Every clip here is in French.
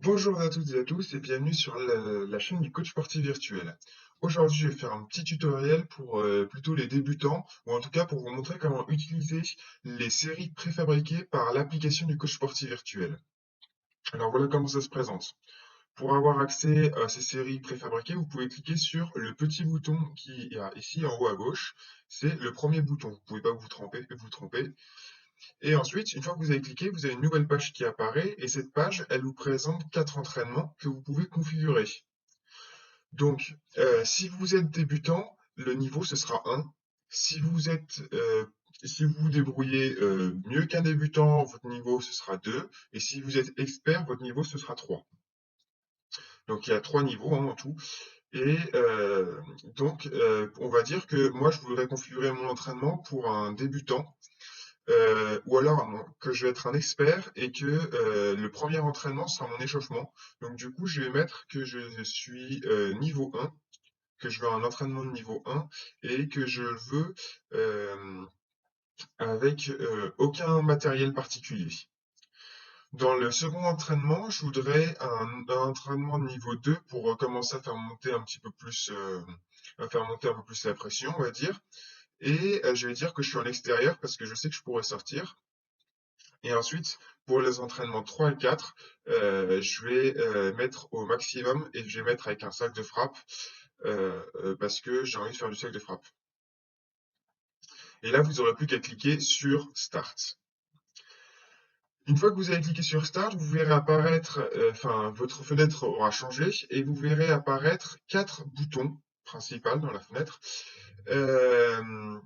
Bonjour à toutes et à tous et bienvenue sur la chaîne du coach sportif virtuel. Aujourd'hui, je vais faire un petit tutoriel pour plutôt les débutants ou en tout cas pour vous montrer comment utiliser les séries préfabriquées par l'application du coach sportif virtuel. Alors voilà comment ça se présente. Pour avoir accès à ces séries préfabriquées, vous pouvez cliquer sur le petit bouton qui est ici en haut à gauche. C'est le premier bouton. Vous ne pouvez pas vous tromper. Et ensuite, une fois que vous avez cliqué, vous avez une nouvelle page qui apparaît et cette page, elle vous présente 4 entraînements que vous pouvez configurer. Donc, si vous êtes débutant, le niveau ce sera 1. Si vous êtes, si vous vous débrouillez mieux qu'un débutant, votre niveau ce sera 2. Et si vous êtes expert, votre niveau ce sera 3. Donc il y a 3 niveaux en tout. Et on va dire que moi je voudrais configurer mon entraînement pour un débutant. Ou alors que je vais être un expert et que le premier entraînement sera mon échauffement. Donc du coup, je vais mettre que je suis niveau 1, que je veux un entraînement de niveau 1 et que je le veux avec aucun matériel particulier. Dans le second entraînement, je voudrais un entraînement de niveau 2 pour commencer à faire monter un petit peu plus, à faire monter un peu plus la pression, on va dire. Et je vais dire que je suis en extérieur parce que je sais que je pourrais sortir. Et ensuite, pour les entraînements 3 et 4, je vais mettre au maximum et je vais mettre avec un sac de frappe parce que j'ai envie de faire du sac de frappe. Et là, vous n'aurez plus qu'à cliquer sur Start. Une fois que vous avez cliqué sur Start, vous verrez apparaître, votre fenêtre aura changé et vous verrez apparaître 4 boutons principaux dans la fenêtre. Euh,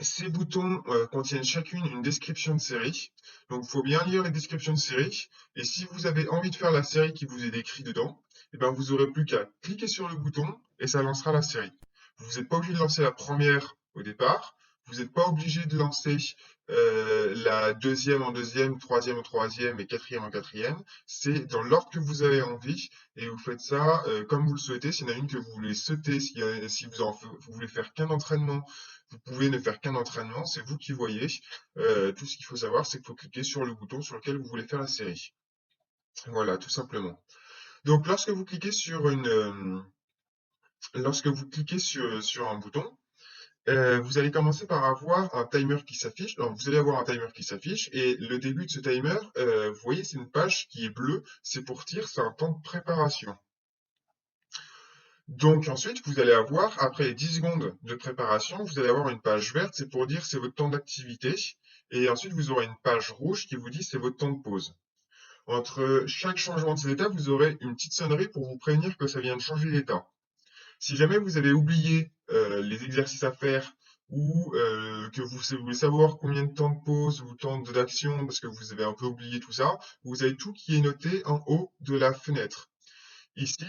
Ces boutons contiennent chacune une description de série. Donc, il faut bien lire les descriptions de série. Et si vous avez envie de faire la série qui vous est décrite dedans, eh ben, vous aurez plus qu'à cliquer sur le bouton et ça lancera la série. Vous n'êtes pas obligé de lancer la première au départ. Vous n'êtes pas obligé de lancer la deuxième en deuxième, troisième en troisième et quatrième en quatrième. C'est dans l'ordre que vous avez envie et vous faites ça comme vous le souhaitez. S'il y en a une que vous voulez sauter, si vous voulez faire qu'un entraînement, vous pouvez ne faire qu'un entraînement, c'est vous qui voyez. Tout ce qu'il faut savoir, c'est qu'il faut cliquer sur le bouton sur lequel vous voulez faire la série. Voilà, tout simplement. Donc, lorsque vous cliquez sur un bouton, vous allez commencer par avoir un timer qui s'affiche. Donc, vous allez avoir un timer qui s'affiche et le début de ce timer, vous voyez, c'est une page qui est bleue. C'est pour dire, c'est un temps de préparation. Donc ensuite, vous allez avoir, après les 10 secondes de préparation, vous allez avoir une page verte, c'est pour dire c'est votre temps d'activité. Et ensuite, vous aurez une page rouge qui vous dit c'est votre temps de pause. Entre chaque changement de cet état, vous aurez une petite sonnerie pour vous prévenir que ça vient de changer d'état. Si jamais vous avez oublié les exercices à faire ou que vous voulez savoir combien de temps de pause ou temps d'action parce que vous avez un peu oublié tout ça, vous avez tout qui est noté en haut de la fenêtre. Ici,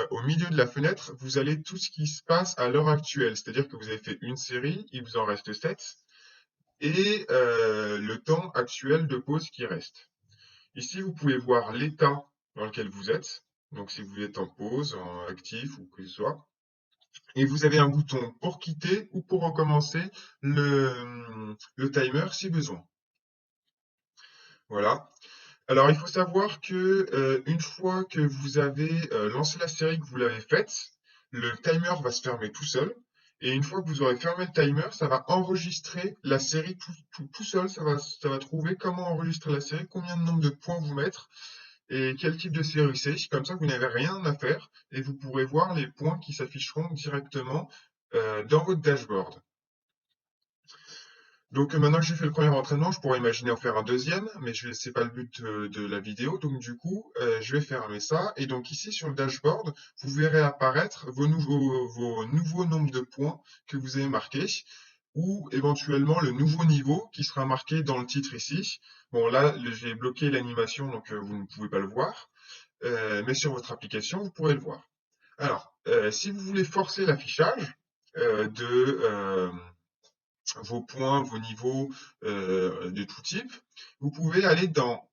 au milieu de la fenêtre, vous avez tout ce qui se passe à l'heure actuelle. C'est-à-dire que vous avez fait une série, il vous en reste 7, et le temps actuel de pause qui reste. Ici, vous pouvez voir l'état dans lequel vous êtes. Donc, si vous êtes en pause, en actif ou que ce soit. Et vous avez un bouton pour quitter ou pour recommencer le timer si besoin. Voilà. Alors, il faut savoir que une fois que vous avez lancé la série, que vous l'avez faite, le timer va se fermer tout seul. Et une fois que vous aurez fermé le timer, ça va enregistrer la série tout seul. Ça va trouver comment enregistrer la série, combien de nombre de points vous mettre et quel type de série c'est. Comme ça, vous n'avez rien à faire et vous pourrez voir les points qui s'afficheront directement dans votre dashboard. Donc maintenant que j'ai fait le premier entraînement, je pourrais imaginer en faire un deuxième, mais c'est pas le but de la vidéo. Donc du coup, je vais fermer ça. Et donc ici sur le dashboard, vous verrez apparaître vos nouveaux nombres de points que vous avez marqués, ou éventuellement le nouveau niveau qui sera marqué dans le titre ici. Bon là, j'ai bloqué l'animation, donc vous ne pouvez pas le voir. Mais sur votre application, vous pourrez le voir. Alors, si vous voulez forcer l'affichage de vos points, vos niveaux de tout type, vous pouvez aller dans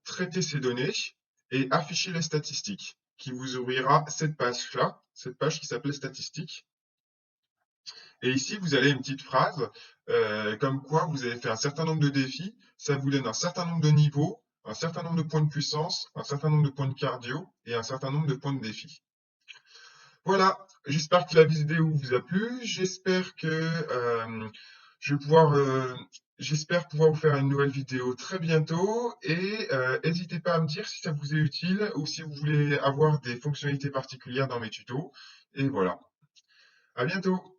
traiter ces données et afficher les statistiques, qui vous ouvrira cette page-là, cette page qui s'appelle statistiques. Et ici, vous avez une petite phrase comme quoi vous avez fait un certain nombre de défis, ça vous donne un certain nombre de niveaux, un certain nombre de points de puissance, un certain nombre de points de cardio et un certain nombre de points de défi. Voilà, j'espère que la vidéo vous a plu. Je vais pouvoir, j'espère pouvoir vous faire une nouvelle vidéo très bientôt et n'hésitez pas à me dire si ça vous est utile ou si vous voulez avoir des fonctionnalités particulières dans mes tutos. Et voilà, à bientôt.